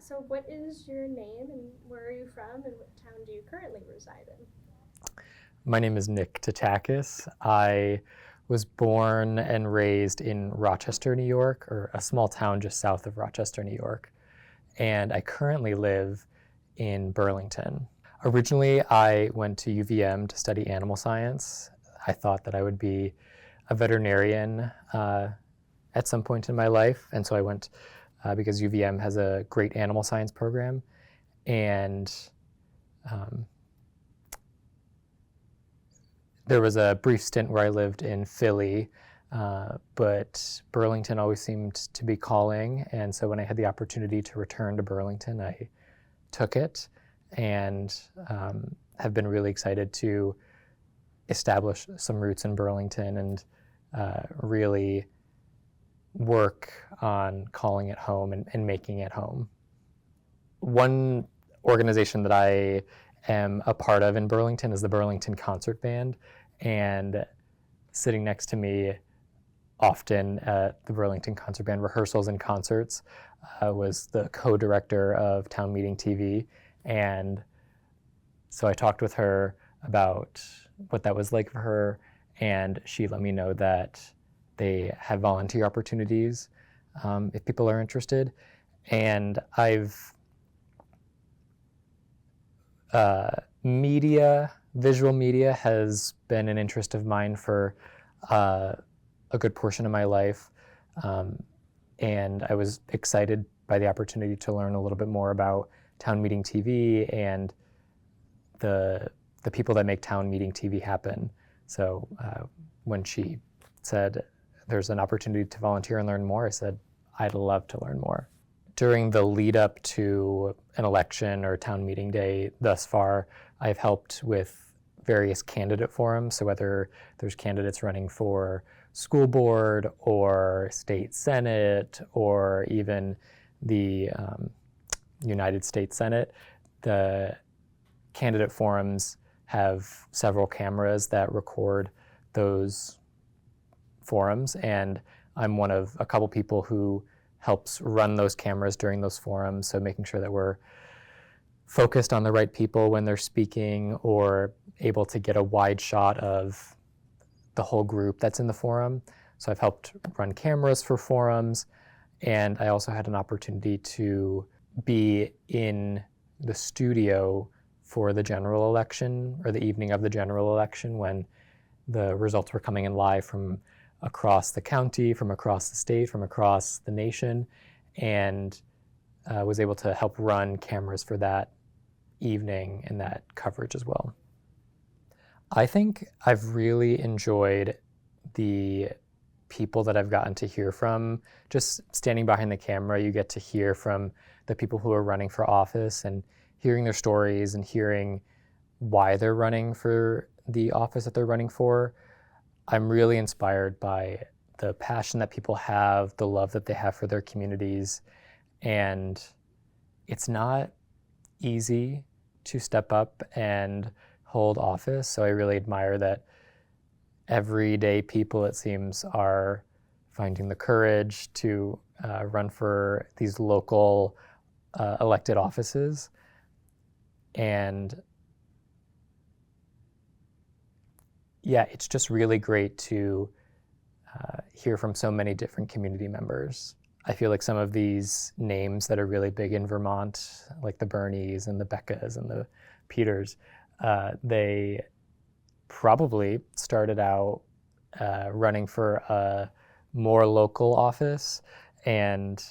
So what is your name and where are you from and what town do you currently reside in? My name is Nick Tatakis. I was born and raised in Rochester, New York, or a small town just south of Rochester, New York. And I currently live in Burlington. Originally, I went to UVM to study animal science. I thought that I would be a veterinarian at some point in my life, and so I went because UVM has a great animal science program. And um, there was a brief stint where I lived in Philly, but Burlington always seemed to be calling. And so when I had the opportunity to return to Burlington, I took it and have been really excited to establish some roots in Burlington and really work on calling it home and making it home. One organization that I am a part of in Burlington is the Burlington Concert Band, and sitting next to me often at the Burlington Concert Band rehearsals and concerts was the co-director of Town Meeting TV, and so I talked with her about what that was like for her, and she let me know that they have volunteer opportunities if people are interested. And visual media has been an interest of mine for a good portion of my life. And I was excited by the opportunity to learn a little bit more about Town Meeting TV and the people that make Town Meeting TV happen. So when she said there's an opportunity to volunteer and learn more, I said, I'd love to learn more. During the lead up to an election or town meeting day thus far, I've helped with various candidate forums. So whether there's candidates running for school board or state senate or even the United States Senate, the candidate forums have several cameras that record those forums, and I'm one of a couple people who helps run those cameras during those forums, so making sure that we're focused on the right people when they're speaking or able to get a wide shot of the whole group that's in the forum. So I've helped run cameras for forums, and I also had an opportunity to be in the studio for the general election, or the evening of the general election, when the results were coming in live from across the county, from across the state, from across the nation, and was able to help run cameras for that evening and that coverage as well. I think I've really enjoyed the people that I've gotten to hear from. Just standing behind the camera, you get to hear from the people who are running for office and hearing their stories and hearing why they're running for the office that they're running for. I'm really inspired by the passion that people have, the love that they have for their communities, and it's not easy to step up and hold office. So I really admire that everyday people, it seems, are finding the courage to run for these local elected offices. And yeah, it's just really great to hear from so many different community members. I feel like some of these names that are really big in Vermont, like the Bernies and the Beccas and the Peters, they probably started out running for a more local office, and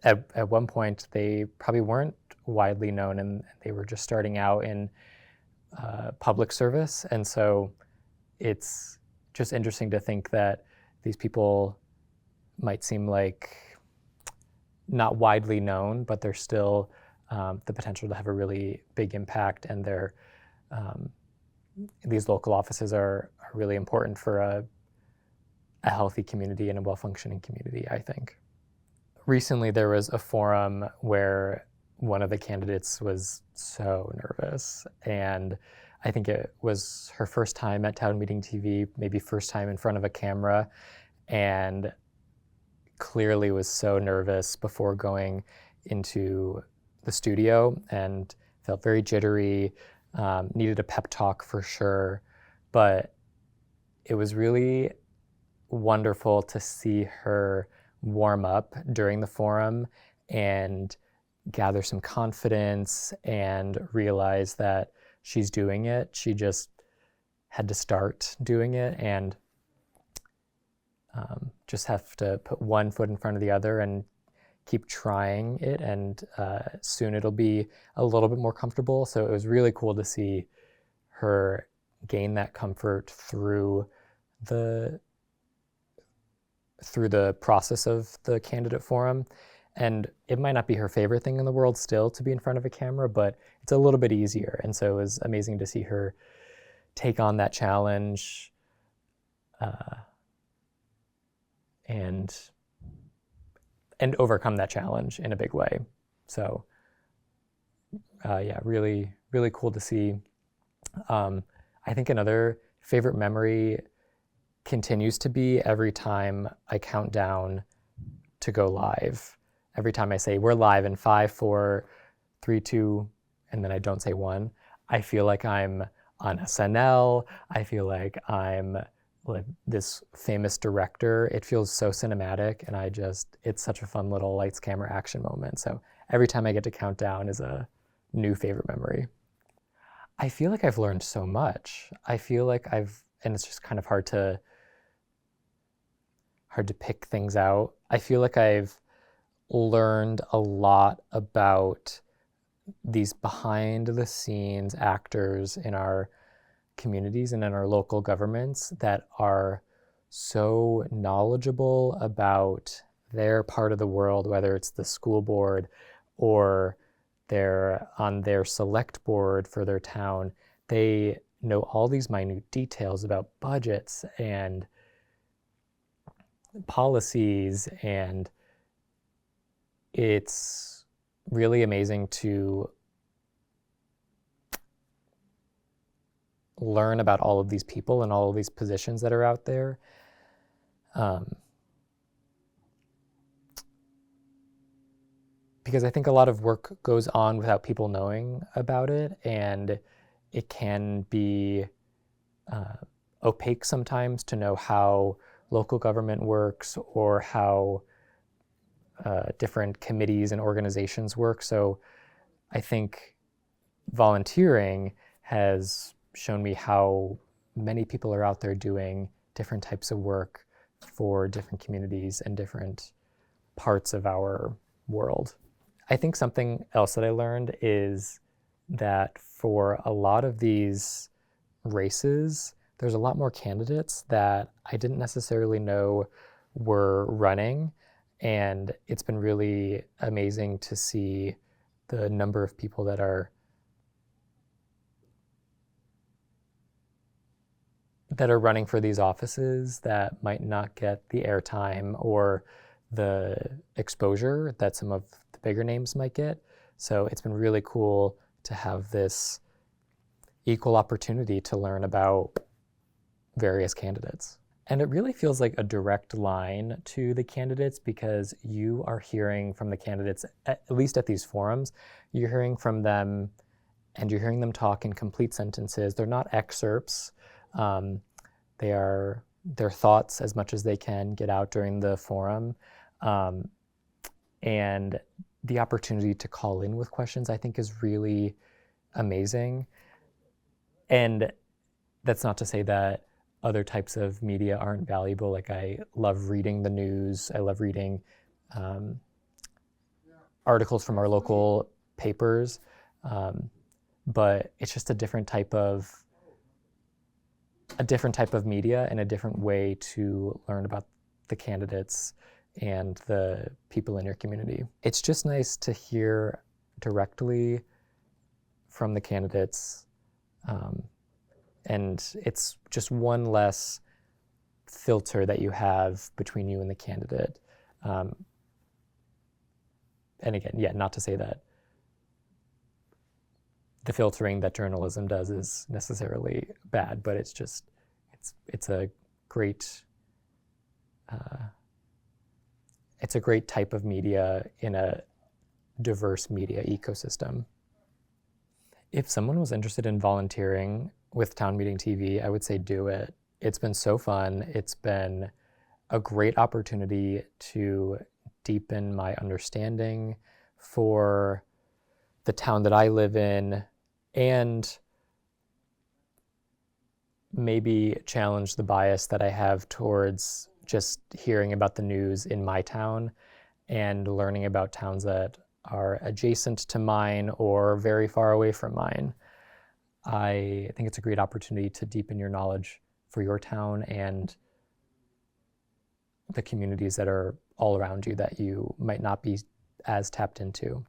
at one point they probably weren't widely known, and they were just starting out in public service. And so it's just interesting to think that these people might seem like not widely known, but they're still the potential to have a really big impact, and these local offices are really important for a healthy community and a well-functioning community, I think. Recently, there was a forum where one of the candidates was so nervous, and I think it was her first time at Town Meeting TV, maybe first time in front of a camera, and clearly was so nervous before going into the studio and felt very jittery, needed a pep talk for sure. But it was really wonderful to see her warm up during the forum and gather some confidence and realize that she's doing it. She just had to start doing it and just have to put one foot in front of the other and keep trying it, and soon it'll be a little bit more comfortable. So it was really cool to see her gain that comfort through the process of the candidate forum. And it might not be her favorite thing in the world still to be in front of a camera, but it's a little bit easier. And so it was amazing to see her take on that challenge and overcome that challenge in a big way. So yeah, really, really cool to see. I think another favorite memory continues to be every time I count down to go live. Every time I say we're live in 5, 4, 3, 2, and then I don't say 1, I feel like I'm on SNL. I feel like I'm like this famous director. It feels so cinematic, and it's such a fun little lights, camera, action moment. So every time I get to count down is a new favorite memory. I feel like I've learned so much. I feel like and it's just kind of hard to pick things out. I feel like I've learned a lot about these behind the scenes actors in our communities and in our local governments that are so knowledgeable about their part of the world, whether it's the school board or they're on their select board for their town. They know all these minute details about budgets and policies, and it's really amazing to learn about all of these people and all of these positions that are out there. Because I think a lot of work goes on without people knowing about it, and it can be opaque sometimes to know how local government works or how different committees and organizations work. So I think volunteering has shown me how many people are out there doing different types of work for different communities and different parts of our world. I think something else that I learned is that for a lot of these races, there's a lot more candidates that I didn't necessarily know were running. And it's been really amazing to see the number of people that are running for these offices that might not get the airtime or the exposure that some of the bigger names might get. So it's been really cool to have this equal opportunity to learn about various candidates. And it really feels like a direct line to the candidates, because you are hearing from the candidates, at least at these forums, you're hearing from them and you're hearing them talk in complete sentences. They're not excerpts. They are their thoughts as much as they can get out during the forum. And the opportunity to call in with questions, I think, is really amazing. And that's not to say that other types of media aren't valuable. Like, I love reading the news. I love reading articles from our local papers. But it's just a different type of media and a different way to learn about the candidates and the people in your community. It's just nice to hear directly from the candidates, and it's just one less filter that you have between you and the candidate. And again, yeah, not to say that the filtering that journalism does is necessarily bad, but it's a great it's a great type of media in a diverse media ecosystem. If someone was interested in volunteering with Town Meeting TV, I would say do it. It's been so fun. It's been a great opportunity to deepen my understanding for the town that I live in and maybe challenge the bias that I have towards just hearing about the news in my town and learning about towns that are adjacent to mine or very far away from mine. I think it's a great opportunity to deepen your knowledge for your town and the communities that are all around you that you might not be as tapped into.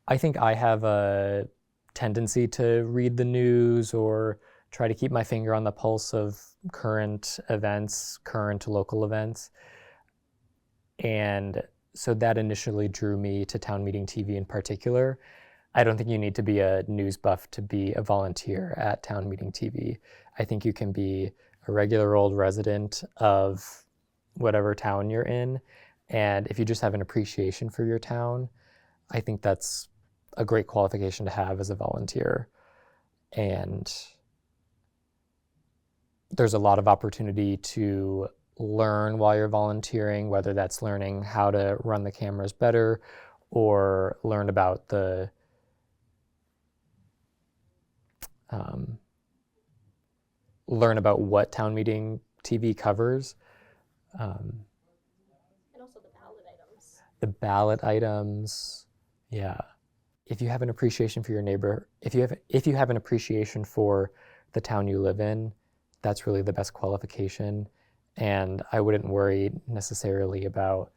I think I have a tendency to read the news or try to keep my finger on the pulse of current events, current local events. And so that initially drew me to Town Meeting TV in particular. I don't think you need to be a news buff to be a volunteer at Town Meeting TV. I think you can be a regular old resident of whatever town you're in. And if you just have an appreciation for your town, I think that's a great qualification to have as a volunteer. And there's a lot of opportunity to learn while you're volunteering, whether that's learning how to run the cameras better or learn about the learn about what Town Meeting TV covers. And also the ballot items. The ballot items, yeah. If you have an appreciation for your neighbor, if you have an appreciation for the town you live in, that's really the best qualification. And I wouldn't worry necessarily about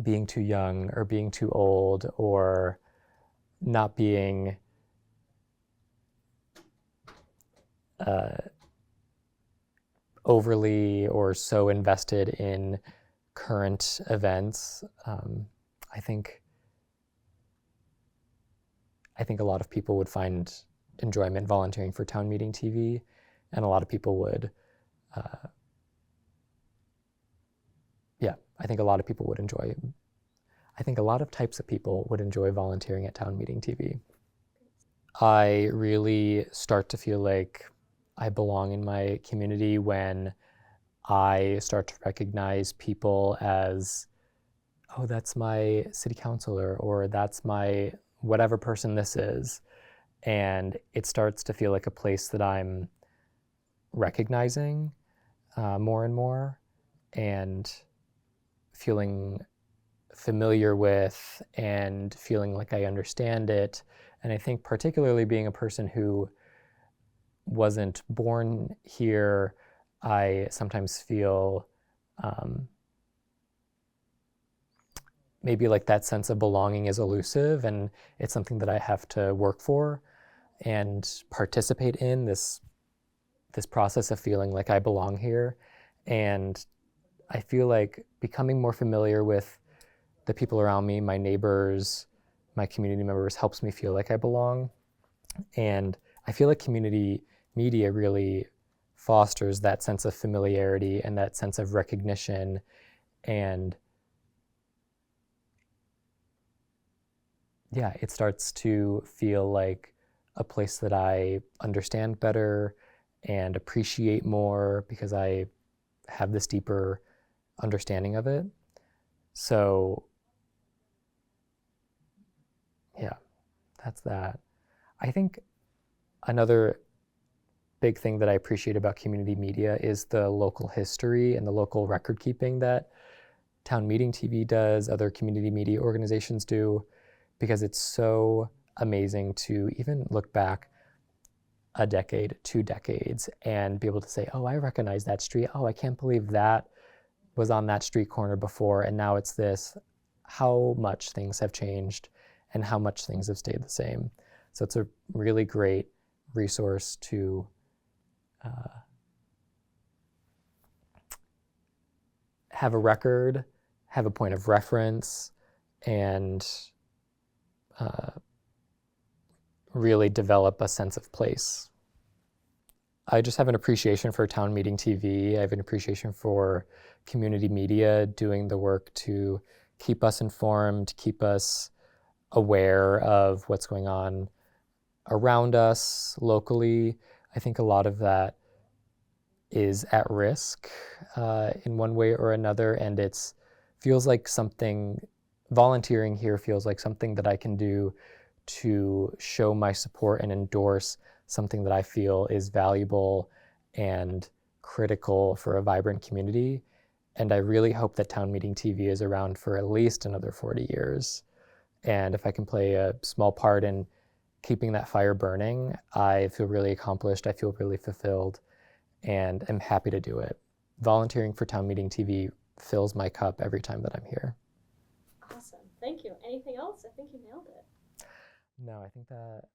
being too young or being too old or not being overly or so invested in current events. I think a lot of people would find enjoyment volunteering for Town Meeting TV, and a lot of people would, I think a lot of people would enjoy, I think a lot of types of people would enjoy volunteering at Town Meeting TV. I really start to feel like I belong in my community when I start to recognize people as, oh, that's my city councilor, or that's my whatever person this is. And it starts to feel like a place that I'm recognizing more and more and feeling familiar with and feeling like I understand it. And I think particularly being a person who wasn't born here, I sometimes feel maybe like that sense of belonging is elusive, and it's something that I have to work for and participate in this process of feeling like I belong here. And I feel like becoming more familiar with the people around me, my neighbors, my community members, helps me feel like I belong. And I feel like community media really fosters that sense of familiarity and that sense of recognition. And yeah, it starts to feel like a place that I understand better and appreciate more because I have this deeper understanding of it. So yeah, that's that. I think another big thing that I appreciate about community media is the local history and the local record keeping that Town Meeting TV does, other community media organizations do, because it's so amazing to even look back a decade, 2 decades, and be able to say, oh, I recognize that street. Oh, I can't believe that was on that street corner before, and now it's this. How much things have changed and how much things have stayed the same. So it's a really great resource to have a record, have a point of reference, and really develop a sense of place. I just have an appreciation for Town Meeting TV. I have an appreciation for community media doing the work to keep us informed, keep us aware of what's going on around us locally. I think a lot of that is at risk in one way or another, and it's feels like something, volunteering here feels like something that I can do to show my support and endorse something that I feel is valuable and critical for a vibrant community. And I really hope that Town Meeting TV is around for at least another 40 years. And if I can play a small part in keeping that fire burning, I feel really accomplished, I feel really fulfilled, and I'm happy to do it. Volunteering for Town Meeting TV fills my cup every time that I'm here. Awesome. Thank you. Anything else? I think you nailed it. No, I think that